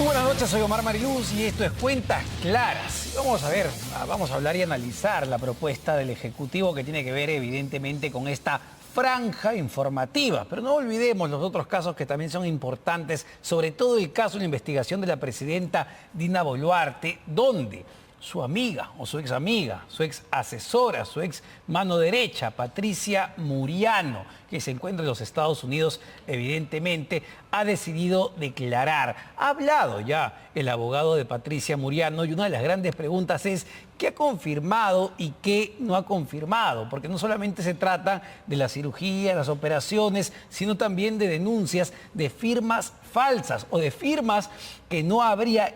buenas noches, soy Omar Mariluz y esto es Cuentas Claras. Vamos a hablar y analizar la propuesta del Ejecutivo que tiene que ver evidentemente con esta franja informativa. Pero no olvidemos los otros casos que también son importantes, sobre todo el caso de la investigación de la presidenta Dina Boluarte, donde su amiga o su ex amiga, su ex asesora, su ex mano derecha, Patricia Muriano, que se encuentra en los Estados Unidos, evidentemente, ha decidido declarar. Ha hablado ya el abogado de Patricia Muriano y una de las grandes preguntas es ¿qué ha confirmado y qué no ha confirmado? Porque no solamente se trata de la cirugía, las operaciones, sino también de denuncias de firmas falsas o de firmas que no habría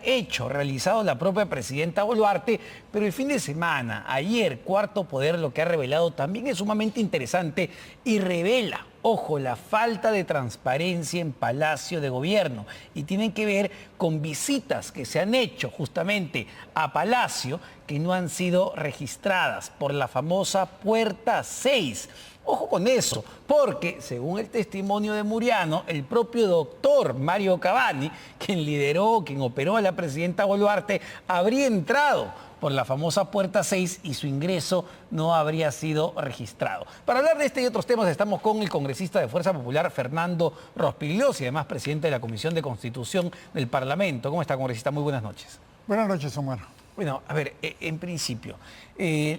realizado la propia presidenta Boluarte, pero el fin de semana, ayer, Cuarto Poder lo que ha revelado también es sumamente interesante y revela, ojo, la falta de transparencia en Palacio de Gobierno y tienen que ver con visitas que se han hecho justamente a Palacio que no han sido registradas por la famosa Puerta 6. Ojo con eso, porque según el testimonio de Muriano, el propio doctor Mario Cavani, quien operó a la presidenta Boluarte, habría entrado por la famosa Puerta 6 y su ingreso no habría sido registrado. Para hablar de este y otros temas estamos con el congresista de Fuerza Popular, Fernando Rospigliosi, además presidente de la Comisión de Constitución del Parlamento. ¿Cómo está, congresista? Muy buenas noches. Buenas noches, Omar. Bueno, a ver, en principio,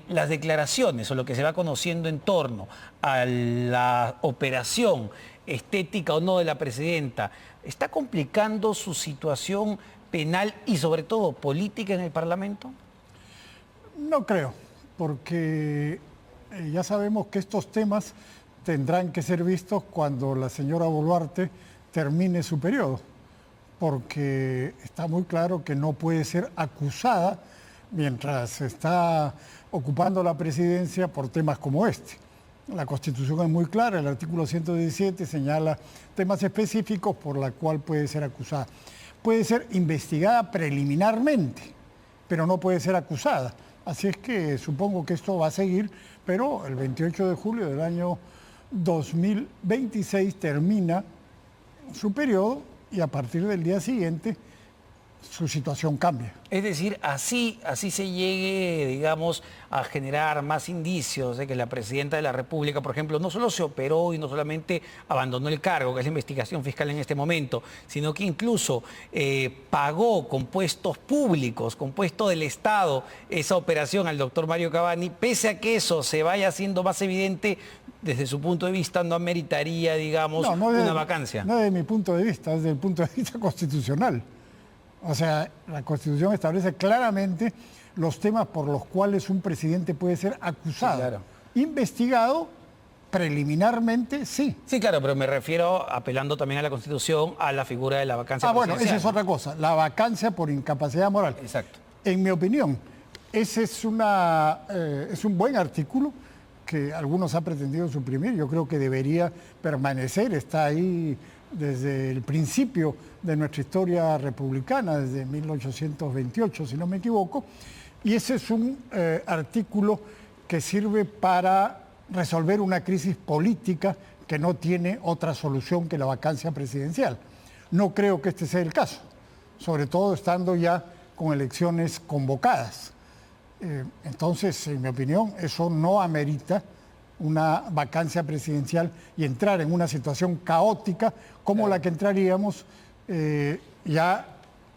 las declaraciones o lo que se va conociendo en torno a la operación estética o no de la presidenta, ¿está complicando su situación penal y sobre todo política en el Parlamento? No creo, porque ya sabemos que estos temas tendrán que ser vistos cuando la señora Boluarte termine su periodo, porque está muy claro que no puede ser acusada mientras está ocupando la presidencia por temas como este. La Constitución es muy clara, el artículo 117 señala temas específicos por los cuales puede ser acusada. Puede ser investigada preliminarmente, pero no puede ser acusada. Así es que supongo que esto va a seguir, pero el 28 de julio del año 2026 termina su periodo y a partir del día siguiente su situación cambia. Es decir, así se llegue, digamos, a generar más indicios de que la presidenta de la República, por ejemplo, no solo se operó y no solamente abandonó el cargo, que es la investigación fiscal en este momento, sino que incluso pagó con puestos públicos, con puesto del Estado, esa operación al doctor Mario Cavani, pese a que eso se vaya haciendo más evidente, desde su punto de vista no ameritaría, digamos, una vacancia. No desde mi punto de vista, desde el punto de vista constitucional. O sea, la Constitución establece claramente los temas por los cuales un presidente puede ser acusado. Sí, claro. Investigado preliminarmente, sí. Sí, claro, pero me refiero, apelando también a la Constitución, a la figura de la vacancia presidencial. Bueno, esa es otra cosa, la vacancia por incapacidad moral. Exacto. En mi opinión, ese es un buen artículo que algunos han pretendido suprimir. Yo creo que debería permanecer, está ahí desde el principio de nuestra historia republicana, desde 1828, si no me equivoco, y ese es un artículo que sirve para resolver una crisis política que no tiene otra solución que la vacancia presidencial. No creo que este sea el caso, sobre todo estando ya con elecciones convocadas. Entonces, en mi opinión, eso no amerita una vacancia presidencial y entrar en una situación caótica como la que entraríamos ya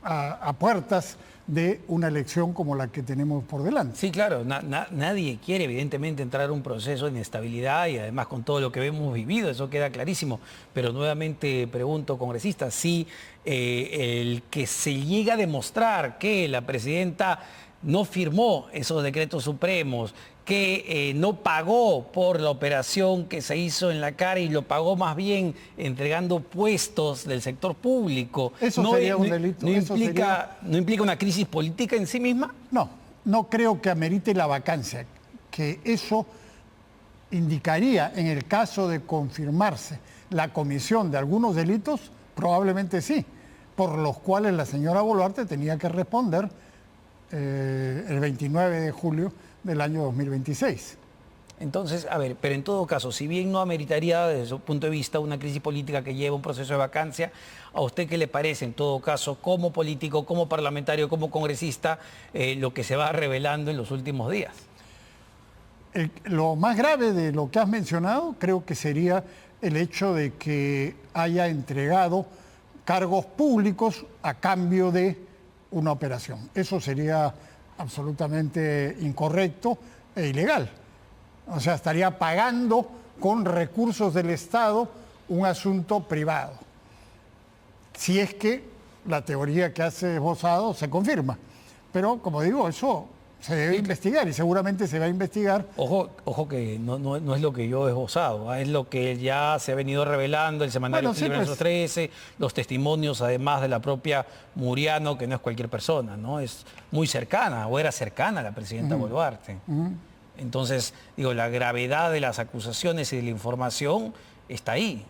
a puertas de una elección como la que tenemos por delante. Sí, claro, nadie quiere evidentemente entrar a un proceso de inestabilidad y además con todo lo que hemos vivido, eso queda clarísimo. Pero nuevamente pregunto, congresista, si el que se llega a demostrar que la presidenta no firmó esos decretos supremos, que no pagó por la operación que se hizo en la cara y lo pagó más bien entregando puestos del sector público. Eso sería un delito. ¿No implica una crisis política en sí misma? No creo que amerite la vacancia. Que eso indicaría, en el caso de confirmarse la comisión de algunos delitos, probablemente sí, por los cuales la señora Boluarte tenía que responder el 29 de julio del año 2026. Entonces, a ver, pero en todo caso, si bien no ameritaría desde su punto de vista una crisis política que lleva un proceso de vacancia, ¿a usted qué le parece en todo caso, como político, como parlamentario, como congresista, lo que se va revelando en los últimos días? Lo más grave de lo que has mencionado creo que sería el hecho de que haya entregado cargos públicos a cambio de una operación. Eso sería absolutamente incorrecto e ilegal. O sea, estaría pagando con recursos del Estado un asunto privado. Si es que la teoría que has esbozado se confirma. Pero, como digo, eso se debe investigar y seguramente se va a investigar. Ojo que no es lo que yo he esbozado, es lo que ya se ha venido revelando, el semanario Libres 13, los testimonios además de la propia Muriano, que no es cualquier persona, ¿no? Es muy cercana, o era cercana a la presidenta Boluarte. Entonces, digo, la gravedad de las acusaciones y de la información está ahí.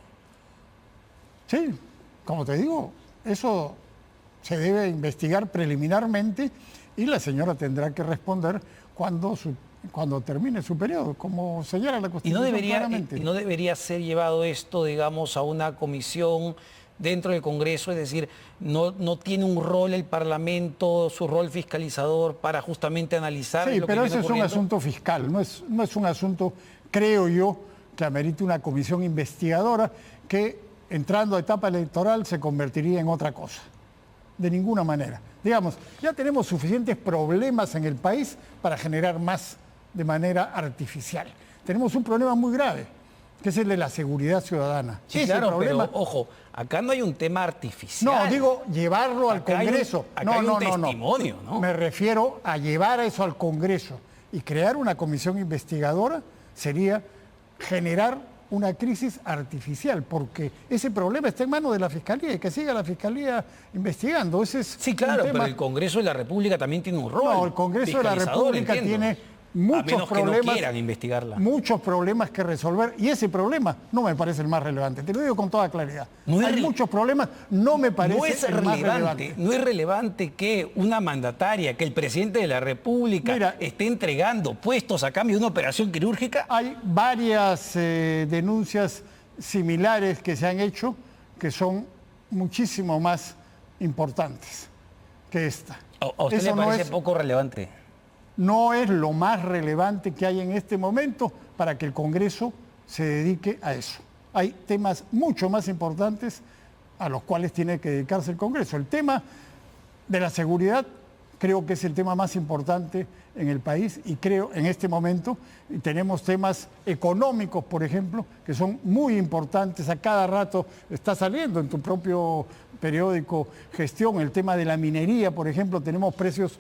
Sí, como te digo, eso se debe investigar preliminarmente y la señora tendrá que responder cuando termine su periodo, como señala la Constitución claramente. ¿Y no debería ser llevado esto, digamos, a una comisión dentro del Congreso? Es decir, no tiene un rol el Parlamento, su rol fiscalizador para justamente analizar sí, lo que pero viene ese es un asunto fiscal, no es un asunto, creo yo, que amerite una comisión investigadora que, entrando a etapa electoral, se convertiría en otra cosa. De ninguna manera. Digamos, ya tenemos suficientes problemas en el país para generar más de manera artificial. Tenemos un problema muy grave, que es el de la seguridad ciudadana. Sí, claro, pero ojo, acá no hay un tema artificial. No, digo llevarlo al Congreso. Acá hay un testimonio, ¿no? Me refiero a llevar eso al Congreso y crear una comisión investigadora sería generar una crisis artificial, porque ese problema está en manos de la Fiscalía y que siga la Fiscalía investigando. Ese es sí, claro, pero el Congreso de la República también tiene un rol. No, el Congreso de la República tiene muchos problemas, que no quieran investigarla. Muchos problemas que resolver y ese problema no me parece el más relevante. Te lo digo con toda claridad. Hay muchos problemas, no me parece el más relevante. No es relevante que una mandataria, que el presidente de la República esté entregando puestos a cambio de una operación quirúrgica. Hay varias denuncias similares que se han hecho que son muchísimo más importantes que esta. ¿A usted le parece poco relevante? No es lo más relevante que hay en este momento para que el Congreso se dedique a eso. Hay temas mucho más importantes a los cuales tiene que dedicarse el Congreso. El tema de la seguridad creo que es el tema más importante en el país y creo en este momento tenemos temas económicos, por ejemplo, que son muy importantes. A cada rato está saliendo en tu propio periódico Gestión el tema de la minería, por ejemplo, tenemos precios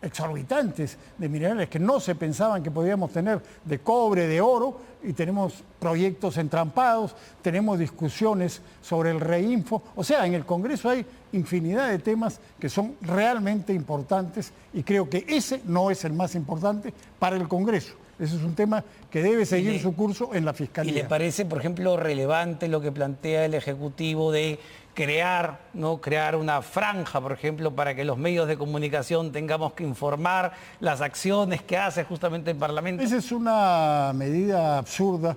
exorbitantes de minerales que no se pensaban que podíamos tener, de cobre, de oro, y tenemos proyectos entrampados, tenemos discusiones sobre el reinfo. O sea, en el Congreso hay infinidad de temas que son realmente importantes y creo que ese no es el más importante para el Congreso. Ese es un tema que debe seguir su curso en la Fiscalía. ¿Y le parece, por ejemplo, relevante lo que plantea el Ejecutivo de crear una franja, por ejemplo, para que los medios de comunicación tengamos que informar las acciones que hace justamente el Parlamento? Esa es una medida absurda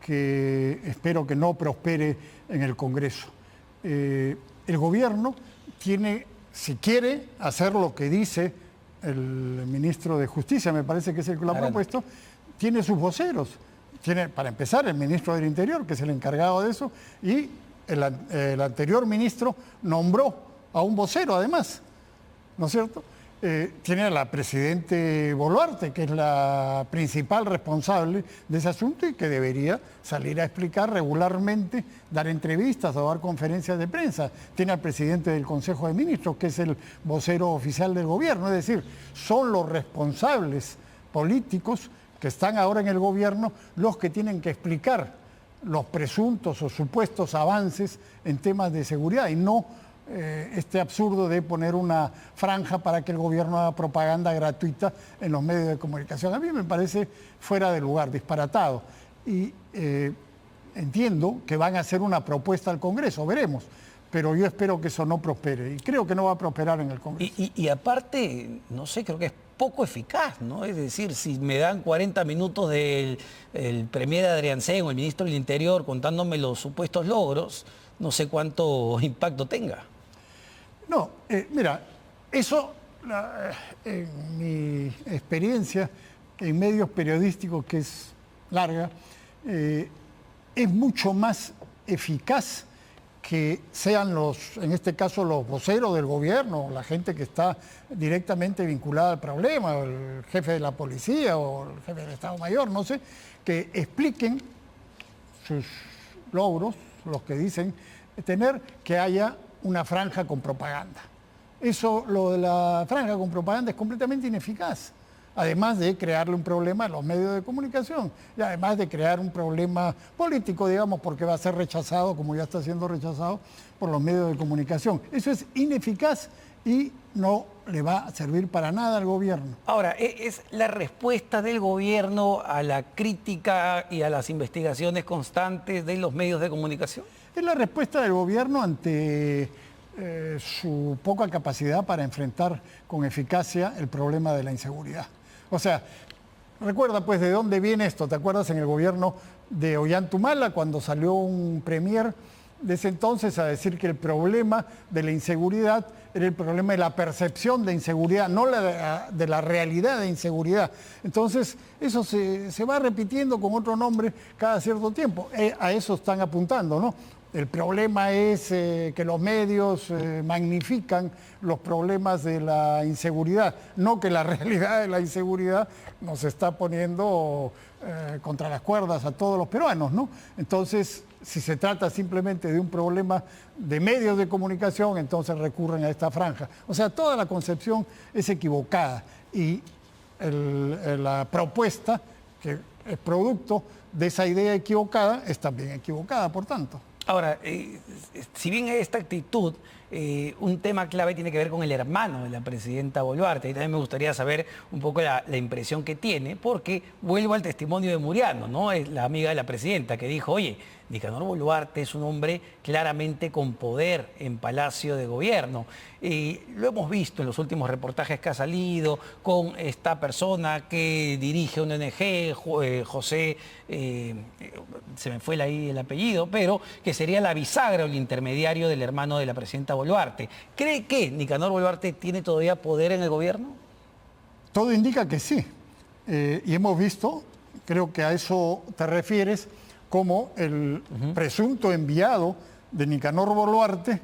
que espero que no prospere en el Congreso. El gobierno tiene, si quiere hacer lo que dice el ministro de Justicia, me parece que es el que lo ha propuesto, tiene sus voceros. Tiene, para empezar, el ministro del Interior, que es el encargado de eso, y el anterior ministro nombró a un vocero, además, ¿no es cierto? Tiene a la presidente Boluarte, que es la principal responsable de ese asunto y que debería salir a explicar regularmente, dar entrevistas o dar conferencias de prensa. Tiene al presidente del Consejo de Ministros, que es el vocero oficial del gobierno. Es decir, son los responsables políticos que están ahora en el gobierno los que tienen que explicar los presuntos o supuestos avances en temas de seguridad y no este absurdo de poner una franja para que el gobierno haga propaganda gratuita en los medios de comunicación. A mí me parece fuera de lugar, disparatado. Y entiendo que van a hacer una propuesta al Congreso, veremos. Pero yo espero que eso no prospere y creo que no va a prosperar en el Congreso. Y aparte, no sé, creo que es poco eficaz, ¿no? Es decir, si me dan 40 minutos del el premier Adrián Sen o el ministro del Interior contándome los supuestos logros, no sé cuánto impacto tenga. No, mira, eso, en mi experiencia en medios periodísticos, que es larga, es mucho más eficaz que sean en este caso, los voceros del gobierno, la gente que está directamente vinculada al problema, o el jefe de la policía o el jefe del Estado Mayor, no sé, que expliquen sus logros, los que dicen tener, que haya una franja con propaganda. Eso, lo de la franja con propaganda, es completamente ineficaz. Además de crearle un problema a los medios de comunicación y además de crear un problema político, digamos, porque va a ser rechazado, como ya está siendo rechazado, por los medios de comunicación. Eso es ineficaz y no le va a servir para nada al gobierno. Ahora, ¿es la respuesta del gobierno a la crítica y a las investigaciones constantes de los medios de comunicación? Es la respuesta del gobierno ante su poca capacidad para enfrentar con eficacia el problema de la inseguridad. O sea, recuerda pues de dónde viene esto. ¿Te acuerdas en el gobierno de Ollantumala, cuando salió un premier de ese entonces a decir que el problema de la inseguridad era el problema de la percepción de inseguridad, no de la realidad de inseguridad? Entonces, eso se va repitiendo con otro nombre cada cierto tiempo. A eso están apuntando, ¿no? El problema es que los medios magnifican los problemas de la inseguridad, no que la realidad de la inseguridad nos está poniendo contra las cuerdas a todos los peruanos, ¿no? Entonces, si se trata simplemente de un problema de medios de comunicación, entonces recurren a esta franja. O sea, toda la concepción es equivocada y la propuesta, que es producto de esa idea equivocada, es también equivocada, por tanto. Ahora, si bien esta actitud, un tema clave tiene que ver con el hermano de la presidenta Boluarte, y también me gustaría saber un poco la impresión que tiene, porque vuelvo al testimonio de Muriano, ¿no? Es la amiga de la presidenta, que dijo, oye, Nicanor Boluarte es un hombre claramente con poder en Palacio de Gobierno. Lo hemos visto en los últimos reportajes que ha salido con esta persona que dirige una ONG, José, se me fue ahí el apellido, pero que sería la bisagra o el intermediario del hermano de la presidenta Boluarte. ¿Cree que Nicanor Boluarte tiene todavía poder en el gobierno? Todo indica que sí. Y hemos visto, creo que a eso te refieres, como el presunto enviado de Nicanor Boluarte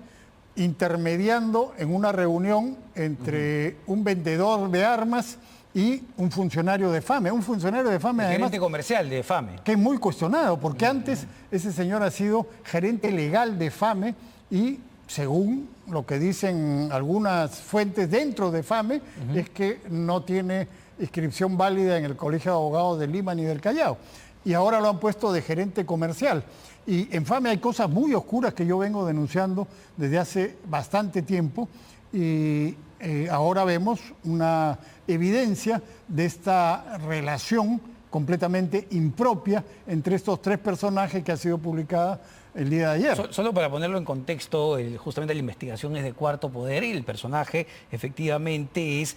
intermediando en una reunión entre un vendedor de armas y un funcionario de FAME. Un funcionario de FAME, además, gerente comercial de FAME. Que es muy cuestionado, porque antes ese señor ha sido gerente legal de FAME y, según lo que dicen algunas fuentes dentro de FAME, es que no tiene inscripción válida en el Colegio de Abogados de Lima ni del Callao. Y ahora lo han puesto de gerente comercial. Y en FAME hay cosas muy oscuras que yo vengo denunciando desde hace bastante tiempo y ahora vemos una evidencia de esta relación completamente impropia entre estos tres personajes que ha sido publicada el día de ayer. Solo para ponerlo en contexto, justamente la investigación es de Cuarto Poder y el personaje efectivamente es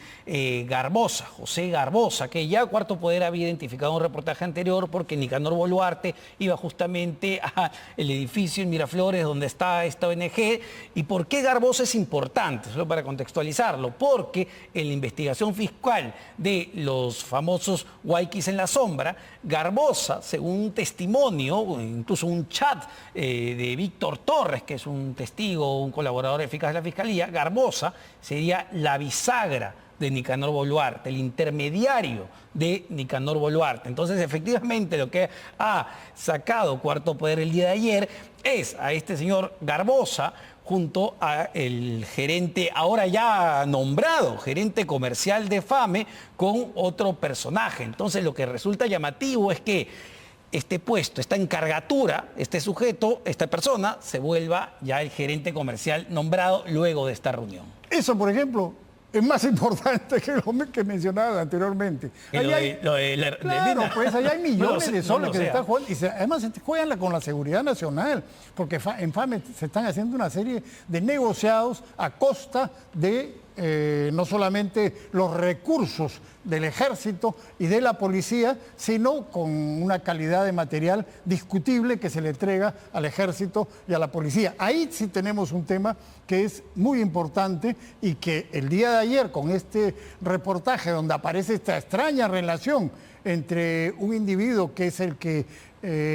Garbosa, José Garbosa, que ya Cuarto Poder había identificado en un reportaje anterior porque Nicanor Boluarte iba justamente al edificio en Miraflores donde está esta ONG. ¿Y por qué Garbosa es importante? Solo para contextualizarlo, porque en la investigación fiscal de los famosos Guayquis en la sombra, Garbosa, según un testimonio, incluso un chat de Víctor Torres, que es un testigo, un colaborador eficaz de la Fiscalía, Garbosa sería la bisagra de Nicanor Boluarte, el intermediario de Nicanor Boluarte. Entonces, efectivamente, lo que ha sacado Cuarto Poder el día de ayer es a este señor Garbosa junto al gerente, ahora ya nombrado, gerente comercial de FAME, con otro personaje. Entonces, lo que resulta llamativo es que este puesto, esta encargatura, este sujeto, esta persona, se vuelva ya el gerente comercial nombrado luego de esta reunión. Eso, por ejemplo, es más importante que lo que mencionaba anteriormente. Claro, pues allá hay millones de soles que se están jugando y además se juegan con la seguridad nacional, porque en FAME se están haciendo una serie de negociados a costa de no solamente los recursos del ejército y de la policía, sino con una calidad de material discutible que se le entrega al ejército y a la policía. Ahí sí tenemos un tema que es muy importante y que el día de ayer, con este reportaje donde aparece esta extraña relación entre un individuo que es el que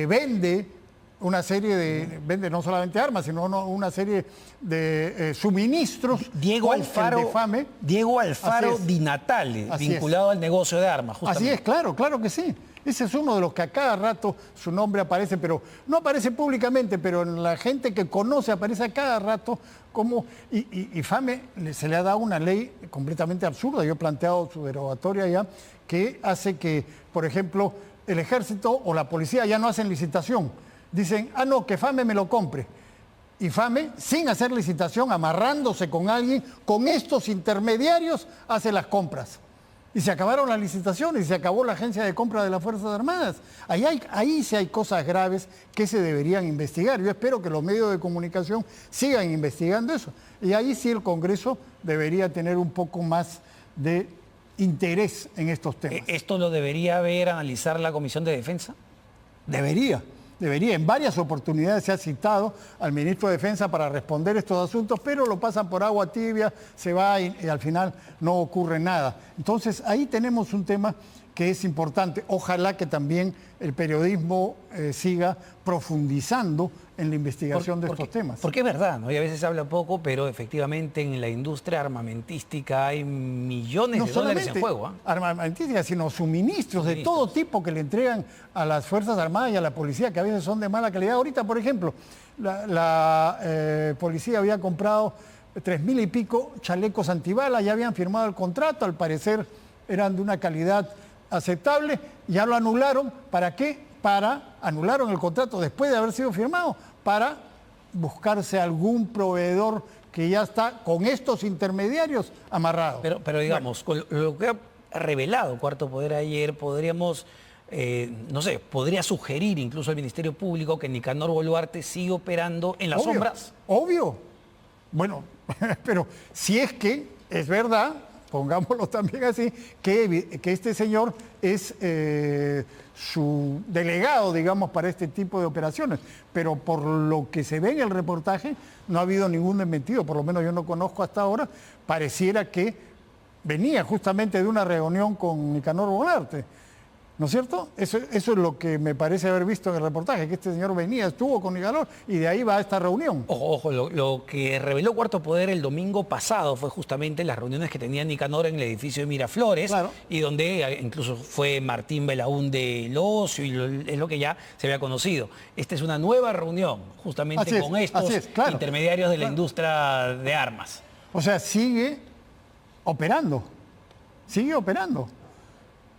vende una serie vende no solamente armas, sino una serie de suministros. Diego Alfaro Di Natale, vinculado al negocio de armas, justamente. Así es, claro que sí. Ese es uno de los que a cada rato su nombre aparece, pero no aparece públicamente, pero en la gente que conoce aparece a cada rato como... Y FAME se le ha dado una ley completamente absurda, yo he planteado su derogatoria ya, que hace que, por ejemplo, el ejército o la policía ya no hacen licitación. Dicen, no, que FAME me lo compre. Y FAME, sin hacer licitación, amarrándose con alguien, con estos intermediarios, hace las compras. Y se acabaron las licitaciones y se acabó la agencia de compra de las Fuerzas Armadas. Ahí sí hay cosas graves que se deberían investigar. Yo espero que los medios de comunicación sigan investigando eso. Y ahí sí el Congreso debería tener un poco más de interés en estos temas. ¿Esto lo debería analizar la Comisión de Defensa? Debería. En varias oportunidades se ha citado al ministro de Defensa para responder estos asuntos, pero lo pasan por agua tibia, se va y al final no ocurre nada. Entonces ahí tenemos un tema que es importante. Ojalá que también el periodismo siga profundizando en la investigación de estos temas. Porque es verdad, ¿no? Y a veces se habla poco, pero efectivamente en la industria armamentística hay millones de dólares en juego. ¿eh? Armamentística, sino suministros de todo tipo que le entregan a las Fuerzas Armadas y a la policía, que a veces son de mala calidad. Ahorita, por ejemplo, la policía había comprado 3,000 y pico chalecos antibalas, ya habían firmado el contrato, al parecer eran de una calidad aceptable, ya lo anularon. ¿Para qué? Anularon el contrato después de haber sido firmado, para buscarse algún proveedor que ya está con estos intermediarios amarrados. Pero digamos, con lo que ha revelado Cuarto Poder ayer, podríamos, podría sugerir incluso al Ministerio Público que Nicanor Boluarte sigue operando en las sombras. Obvio. Bueno, pero si es que es verdad, pongámoslo también así, que este señor es su delegado, digamos, para este tipo de operaciones. Pero por lo que se ve en el reportaje, no ha habido ningún desmentido, por lo menos yo no conozco hasta ahora. Pareciera que venía justamente de una reunión con Nicanor Boluarte, ¿no es cierto? Eso es lo que me parece haber visto en el reportaje, que este señor estuvo con Nicanor y de ahí va a esta reunión. Ojo, lo que reveló Cuarto Poder el domingo pasado fue justamente las reuniones que tenía Nicanor en el edificio de Miraflores, claro, y donde incluso fue Martín Belaúnde el ocio, y es lo que ya se había conocido. Esta es una nueva reunión, justamente con estos intermediarios de la industria de armas. O sea, sigue operando.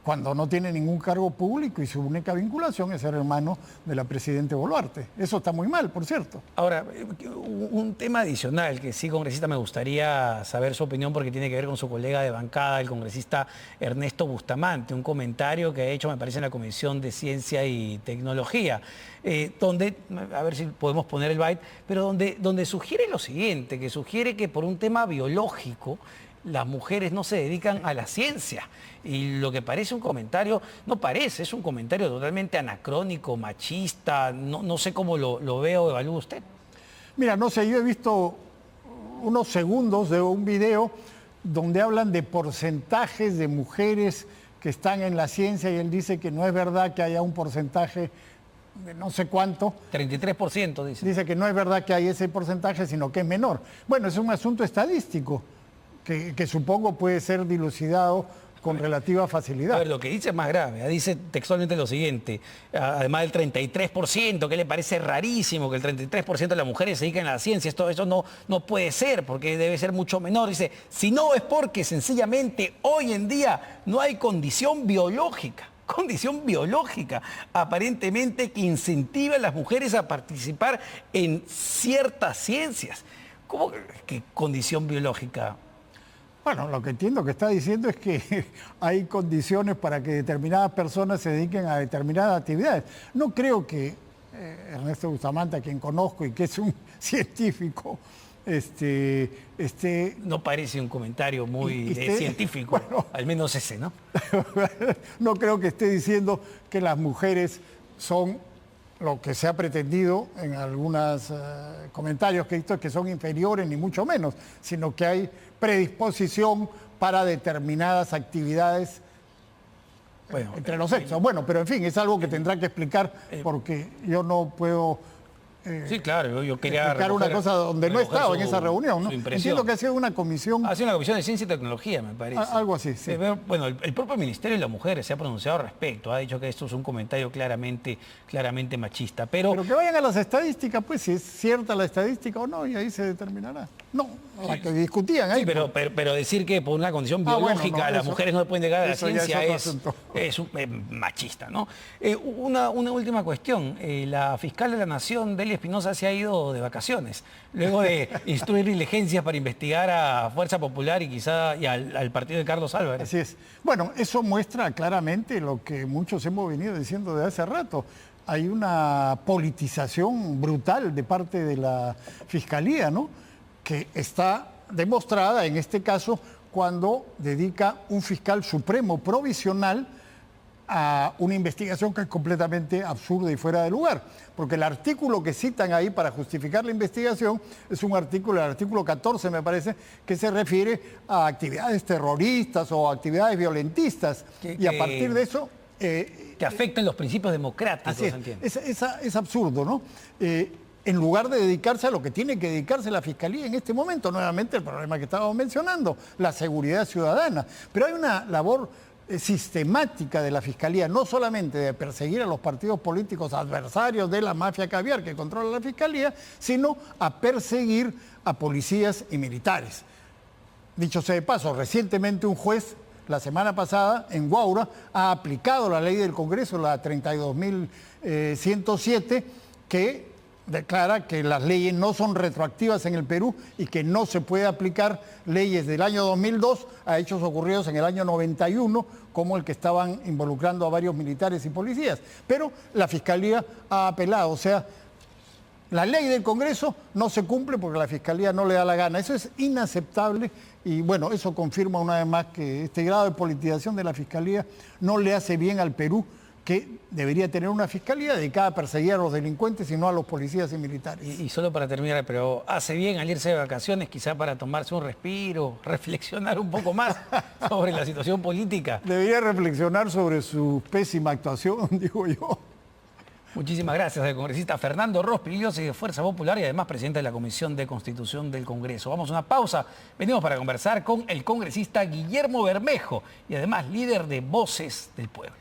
Cuando no tiene ningún cargo público y su única vinculación es ser hermano de la presidenta Boluarte. Eso está muy mal, por cierto. Ahora, un tema adicional que sí, congresista, me gustaría saber su opinión porque tiene que ver con su colega de bancada, el congresista Ernesto Bustamante, un comentario que ha hecho, me parece, en la Comisión de Ciencia y Tecnología, donde, a ver si podemos poner el byte, pero donde sugiere lo siguiente, que sugiere que por un tema biológico, las mujeres no se dedican a la ciencia. Y lo que parece un comentario, es un comentario totalmente anacrónico, machista, no sé cómo lo veo o evalúa usted. Mira, no sé, yo he visto unos segundos de un video donde hablan de porcentajes de mujeres que están en la ciencia y él dice que no es verdad que haya un porcentaje de no sé cuánto. 33% dice. Dice que no es verdad que hay ese porcentaje, sino que es menor. Bueno, es un asunto estadístico que supongo puede ser dilucidado con relativa facilidad. A ver, lo que dice es más grave. Dice textualmente lo siguiente, además del 33%, que le parece rarísimo que el 33% de las mujeres se dediquen a la ciencia. Eso no puede ser, porque debe ser mucho menor. Dice, si no es porque sencillamente hoy en día no hay condición biológica aparentemente que incentive a las mujeres a participar en ciertas ciencias. ¿Cómo que condición biológica? Bueno, lo que entiendo que está diciendo es que hay condiciones para que determinadas personas se dediquen a determinadas actividades. No creo que Ernesto Bustamante, a quien conozco y que es un científico No parece un comentario muy científico, bueno, al menos ese, ¿no? No creo que esté diciendo que las mujeres son lo que se ha pretendido en algunos comentarios que he visto, que son inferiores, ni mucho menos, sino que hay predisposición para determinadas actividades entre los sexos. Bueno, pero en fin, es algo que tendrá que explicar porque yo no puedo sí, claro, yo quería explicar una cosa donde no he estado en esa reunión, ¿no? Entiendo que ha sido una comisión. Ha sido una comisión de ciencia y tecnología, me parece. Algo así, sí. Bueno, el propio Ministerio de la Mujer se ha pronunciado al respecto, ha dicho que esto es un comentario claramente machista. Pero que vayan a las estadísticas, pues, si es cierta la estadística o no, y ahí se determinará. No, la que discutían ahí. Sí, pero decir que por una condición biológica las mujeres no pueden llegar a la ciencia es machista, ¿no? Una última cuestión. La fiscal de la Nación, Delia Espinosa, se ha ido de vacaciones, luego de instruir diligencias para investigar a Fuerza Popular y quizá al partido de Carlos Álvarez. Así es. Bueno, eso muestra claramente lo que muchos hemos venido diciendo de hace rato. Hay una politización brutal de parte de la Fiscalía, ¿no?, que está demostrada en este caso cuando dedica un fiscal supremo provisional a una investigación que es completamente absurda y fuera de lugar. Porque el artículo que citan ahí para justificar la investigación es un artículo, el artículo 14 me parece, que se refiere a actividades terroristas o actividades violentistas. Y a partir de eso... que afectan los principios democráticos, así es absurdo, ¿no? En lugar de dedicarse a lo que tiene que dedicarse la Fiscalía en este momento, nuevamente el problema que estábamos mencionando, la seguridad ciudadana. Pero hay una labor sistemática de la Fiscalía, no solamente de perseguir a los partidos políticos adversarios de la mafia caviar que controla la Fiscalía, sino a perseguir a policías y militares. Dicho sea de paso, recientemente un juez, la semana pasada, en Guaura, ha aplicado la ley del Congreso, la 32.107, que declara que las leyes no son retroactivas en el Perú y que no se puede aplicar leyes del año 2002 a hechos ocurridos en el año 91, como el que estaban involucrando a varios militares y policías. Pero la Fiscalía ha apelado, o sea, la ley del Congreso no se cumple porque la Fiscalía no le da la gana. Eso es inaceptable y bueno, eso confirma una vez más que este grado de politización de la Fiscalía no le hace bien al Perú, que debería tener una fiscalía dedicada a perseguir a los delincuentes y no a los policías y militares. Y solo para terminar, pero hace bien al irse de vacaciones, quizá para tomarse un respiro, reflexionar un poco más sobre la situación política. Debería reflexionar sobre su pésima actuación, digo yo. Muchísimas gracias al congresista Fernando Rospigliosi de Fuerza Popular y además presidente de la Comisión de Constitución del Congreso. Vamos a una pausa. Venimos para conversar con el congresista Guillermo Bermejo y además líder de Voces del Pueblo.